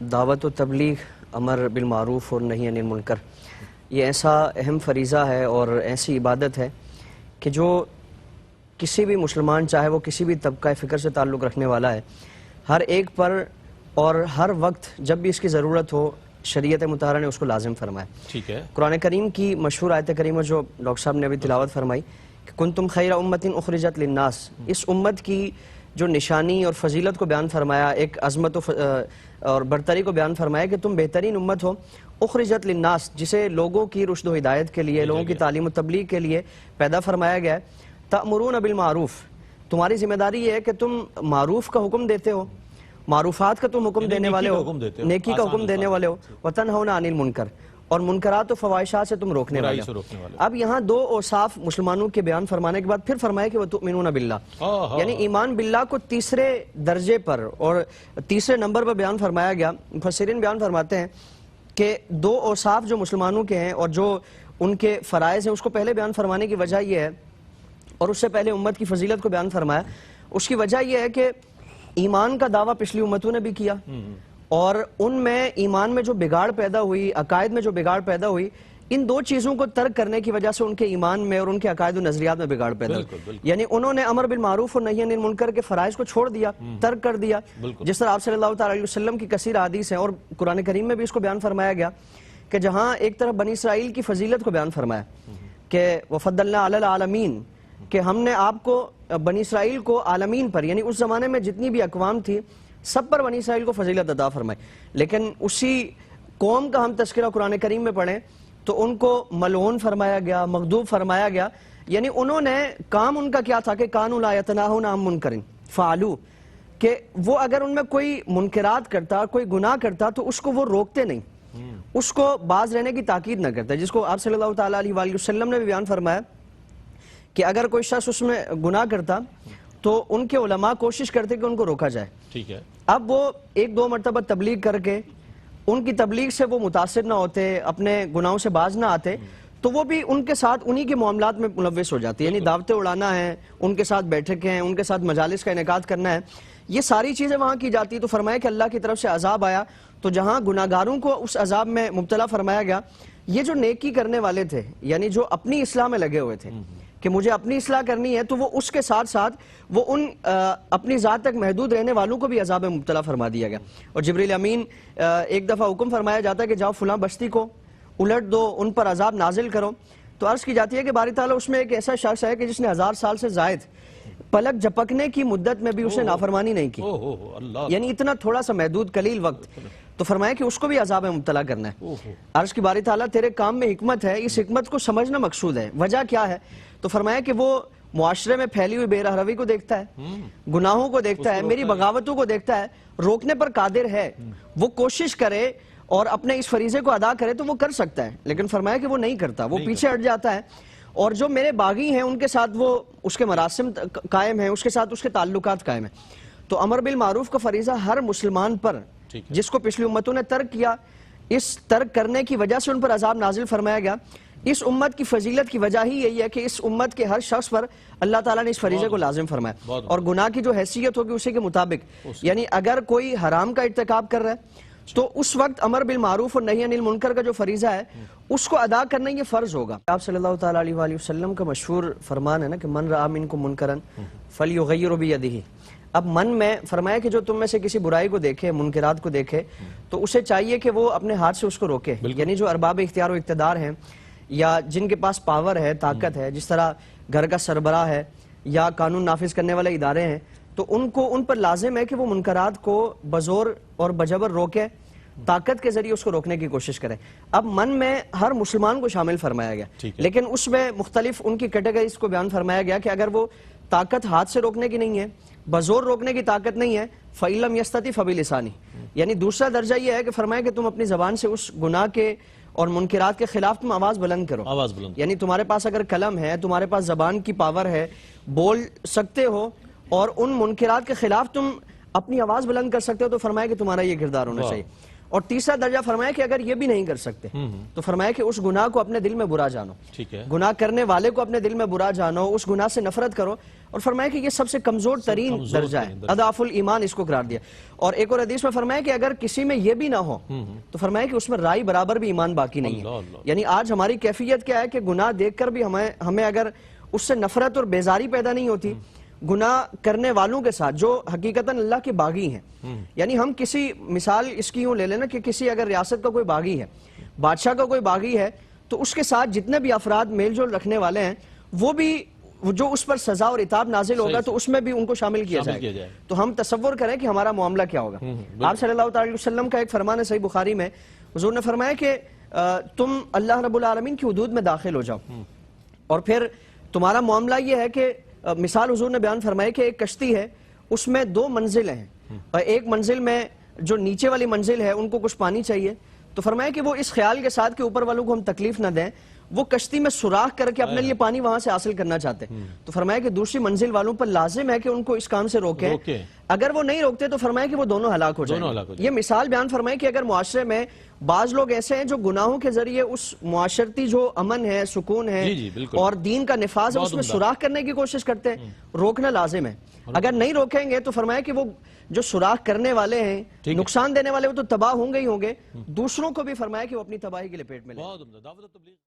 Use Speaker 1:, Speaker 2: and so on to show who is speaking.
Speaker 1: دعوت و تبلیغ، امر بالمعروف اور نہی عن المنکر، یہ ایسا اہم فریضہ ہے اور ایسی عبادت ہے کہ جو کسی بھی مسلمان، چاہے وہ کسی بھی طبقہ فکر سے تعلق رکھنے والا ہے، ہر ایک پر اور ہر وقت جب بھی اس کی ضرورت ہو شریعت مطہرہ نے اس کو لازم فرمایا۔
Speaker 2: ٹھیک ہے۔
Speaker 1: قرآن کریم کی مشہور آیت کریمہ جو ڈاکٹر صاحب نے ابھی تلاوت فرمائی کہ کنتم خیر امۃ اخرجت للناس، اس امت کی جو نشانی اور فضیلت کو بیان فرمایا، ایک عظمت اور برتری کو بیان فرمایا کہ تم بہترین امت ہو، اخرجت للناس، جسے لوگوں کی رشد و ہدایت کے لیے، لوگوں کی تعلیم و تبلیغ کے لیے پیدا فرمایا گیا ہے۔ تأمرون بالمعروف، تمہاری ذمہ داری یہ ہے کہ تم معروف کا حکم دیتے ہو، معروفات کا تم حکم دینے والے ہو، نیکی کا حکم دینے والے ہو، وتنہون عن المنکر، اور منکرات و فواحشات سے تم روکنے والے ہو۔ اب یہاں دو اوصاف مسلمانوں کے بیان فرمانے کے بعد پھر فرمایا کہ وتؤمنون باللہ، یعنی ایمان باللہ کو تیسرے درجے پر اور تیسرے نمبر پر بیان فرمایا گیا۔ مفسرین بیان فرماتے ہیں کہ دو اوصاف جو مسلمانوں کے ہیں اور جو ان کے فرائض ہیں اس کو پہلے بیان فرمانے کی وجہ یہ ہے، اور اس سے پہلے امت کی فضیلت کو بیان فرمایا، اس کی وجہ یہ ہے کہ ایمان کا دعویٰ پچھلی امتوں نے بھی کیا، اور ان میں ایمان میں جو بگاڑ پیدا ہوئی، عقائد میں جو بگاڑ پیدا ہوئی، ان دو چیزوں کو ترک کرنے کی وجہ سے ان کے ایمان میں اور ان کے عقائد و نظریات میں بگاڑ پیدا ہوئی۔ یعنی انہوں نے امر بالمعروف اور نہی عن المنکر کے فرائض کو چھوڑ دیا، ترک کر دیا، جس طرح آپ صلی اللہ علیہ وسلم کی کثیر احادیث ہیں، اور قرآن کریم میں بھی اس کو بیان فرمایا گیا کہ جہاں ایک طرف بنی اسرائیل کی فضیلت کو بیان فرمایا کہ وفضلنا علی العالمین، کہ ہم نے آپ کو بنی اسرائیل کو عالمین پر، یعنی اس زمانے میں جتنی بھی اقوام تھی سب پر بنی اسرائیل کو فضیلت عطا فرمائی، لیکن اسی قوم کا ہم تذکرہ قرآن کریم میں پڑھیں تو ان کو ملعون فرمایا گیا، مغضوب فرمایا گیا، یعنی انہوں نے کام ان کا کیا تھا کہ کانوا لا یتناہون عن منکر فعلوا، کہ وہ اگر ان میں کوئی منکرات کرتا، کوئی گناہ کرتا تو اس کو وہ روکتے نہیں، اس کو باز رہنے کی تاکید نہ کرتا، جس کو آپ صلی اللہ تعالیٰ علیہ وآلہ وسلم نے بھی بیان فرمایا کہ اگر کوئی شخص اس میں گناہ کرتا تو ان کے علماء کوشش کرتے کہ ان کو روکا جائے۔
Speaker 2: ٹھیک ہے۔
Speaker 1: اب وہ ایک دو مرتبہ تبلیغ کر کے ان کی تبلیغ سے وہ متاثر نہ ہوتے، اپنے گناہوں سے باز نہ آتے، تو وہ بھی ان کے ساتھ انہی کے معاملات میں ملوث ہو جاتی، یعنی دعوتیں اڑانا ہے، ان کے ساتھ بیٹھک ہیں، ان کے ساتھ مجالس کا انعقاد کرنا ہے، یہ ساری چیزیں وہاں کی جاتی۔ تو فرمایا کہ اللہ کی طرف سے عذاب آیا، تو جہاں گناہگاروں کو اس عذاب میں مبتلا فرمایا گیا، یہ جو نیکی کرنے والے تھے، یعنی جو اپنی اصلاح میں لگے ہوئے تھے کہ مجھے اپنی اصلاح کرنی ہے، تو وہ اس کے ساتھ ساتھ وہ ان اپنی ذات تک محدود رہنے والوں کو بھی عذاب میں مبتلا فرما دیا گیا۔ اور جبریل امین ایک دفعہ حکم فرمایا جاتا ہے کہ جاؤ فلاں بستی کو الٹ دو، ان پر عذاب نازل کرو، تو عرض کی جاتی ہے کہ باری تعالیٰ اس میں ایک ایسا شخص ہے کہ جس نے 1000 سال سے زائد پلک جھپکنے کی مدت میں بھی اس نے نافرمانی نہیں کی، یعنی اتنا تھوڑا سا محدود قلیل وقت، تو فرمایا کہ اس کو بھی عذاب میں مبتلا کرنا ہے۔ عرض کی باری تعالیٰ تیرے کام میں حکمت ہے، اس حکمت کو سمجھنا مقصود ہے، وجہ کیا ہے؟ تو فرمایا کہ وہ معاشرے میں پھیلی ہوئی بے رحمی کو دیکھتا ہے، گناہوں کو دیکھتا ہے، میری بغاوتوں کو دیکھتا ہے، روکنے پر قادر ہے، وہ کوشش کرے اور اپنے اس فریضے کو ادا کرے تو وہ کر سکتا ہے، لیکن فرمایا کہ وہ نہیں کرتا، وہ پیچھے ہٹ جاتا ہے، اور جو میرے باغی ہیں ان کے ساتھ وہ اس کے مراسم قائم ہیں، اس کے ساتھ اس کے تعلقات قائم ہیں۔ تو امر بالمعروف کا فریضہ ہر مسلمان پر، جس کو پچھلی امتوں نے ترک کیا، اس ترک کرنے کی وجہ سے ان پر عذاب نازل فرمایا گیا۔ اس امت کی فضیلت کی وجہ ہی یہی ہے کہ اس امت کے ہر شخص پر اللہ تعالیٰ نے اس فریضے کو لازم فرمایا، اور گناہ کی جو حیثیت ہوگی اسی کے مطابق، یعنی اگر کوئی حرام کا ارتکاب کر رہا ہے تو اس وقت امر بالمعروف اور نہی عن المنکر کا جو فریضہ ہے اس کو ادا کرنا یہ فرض ہوگا۔ آپ صلی اللہ تعالیٰ علیہ وآلہ وسلم کا مشہور فرمان ہے نا کہ من رأى منکم منکرا فلیغیرہ بیدہ، اب من میں فرمایا کہ جو تم میں سے کسی برائی کو دیکھے، منکرات کو دیکھے، تو اسے چاہیے کہ وہ اپنے ہاتھ سے اس کو روکے، یعنی جو ارباب اختیار و اقتدار ہیں یا جن کے پاس پاور ہے، طاقت ہے، جس طرح گھر کا سربراہ ہے یا قانون نافذ کرنے والے ادارے ہیں، تو ان پر لازم ہے کہ وہ منکرات کو بزور اور بجبر روکے، طاقت کے ذریعے اس کو روکنے کی کوشش کریں۔ اب من میں ہر مسلمان کو شامل فرمایا گیا، لیکن اس میں مختلف ان کی کیٹیگریز کو بیان فرمایا گیا کہ اگر وہ طاقت ہاتھ سے روکنے کی نہیں ہے، بزور روکنے کی طاقت نہیں ہے، فَإِن لَمْ يَسْتَطِعْ فَبِلِسَانِهِ، یعنی دوسرا درجہ یہ ہے کہ فرمایا کہ تم اپنی زبان سے اس گناہ کے اور منکرات کے خلاف تم آواز بلند کرو، یعنی تمہارے پاس اگر قلم ہے، تمہارے پاس زبان کی پاور ہے، بول سکتے ہو اور ان منکرات کے خلاف تم اپنی آواز بلند کر سکتے ہو، تو فرمایا کہ تمہارا یہ کردار ہونا چاہیے۔ اور تیسرا درجہ فرمایا کہ اگر یہ بھی نہیں کر سکتے تو فرمایا کہ اس گناہ کو اپنے دل میں برا جانو، گناہ کرنے والے کو اپنے دل میں برا جانو، اس گناہ سے نفرت کرو، اور فرمایا کہ یہ سب سے کمزور ترین درجہ ہے، اضعف الایمان اس کو قرار دیا. اور ایک اور حدیث میں فرمایا کہ اگر کسی میں یہ بھی نہ ہو تو فرمایا کہ اس میں رائی برابر بھی ایمان باقی نہیں ہے. یعنی آج ہماری کیفیت کیا ہے کہ گناہ دیکھ کر بھی ہمیں اگر اس سے نفرت اور بیزاری پیدا نہیں ہوتی گناہ کرنے والوں کے ساتھ جو حقیقتاً اللہ کے باغی ہیں. یعنی ہم کسی مثال اس کی یوں لے لینا کہ کسی اگر ریاست کا کوئی باغی ہے، بادشاہ کا کوئی باغی ہے، تو اس کے ساتھ جتنے بھی افراد میل جول رکھنے والے ہیں وہ بھی جو اس پر سزا اور عتاب نازل ہوگا تو اس میں بھی ان کو شامل کیا جائے گا. تو ہم تصور کریں کہ ہمارا معاملہ کیا ہوگا. آپ صلی اللہ علیہ وسلم کا ایک فرمان ہے صحیح بخاری میں، حضور نے فرمایا کہ تم اللہ رب العالمین کی حدود میں داخل ہو جاؤ اور پھر تمہارا معاملہ یہ ہے کہ مثال حضور نے بیان فرمائی کہ ایک کشتی ہے، اس میں 2 منزلیں ہیں، ایک منزل میں جو نیچے والی منزل ہے ان کو کچھ پانی چاہیے، تو فرمایا کہ وہ اس خیال کے ساتھ کہ اوپر والوں کو ہم تکلیف نہ دیں وہ کشتی میں سوراخ کر کے اپنے لیے پانی وہاں سے حاصل کرنا چاہتے ہیں. تو فرمایا کہ دوسری منزل والوں پر لازم ہے کہ ان کو اس کام سے روکیں، اگر وہ نہیں روکتے تو فرمایا کہ وہ دونوں ہلاک ہو جائیں. یہ مثال بیان فرمائی کہ اگر معاشرے میں بعض لوگ ایسے ہیں جو گناہوں کے ذریعے اس معاشرتی جو امن ہے، سکون ہے اور دین کا نفاذ ہے اس میں سوراخ کرنے کی کوشش کرتے ہیں، روکنا لازم ہے. اگر نہیں روکیں گے تو فرمایا کہ وہ جو سوراخ کرنے والے ہیں، نقصان دینے والے وہ تو تباہ ہوں گے ہی ہوں گے، دوسروں کو بھی فرمایا کہ وہ اپنی تباہی کے لپیٹ میں لیں.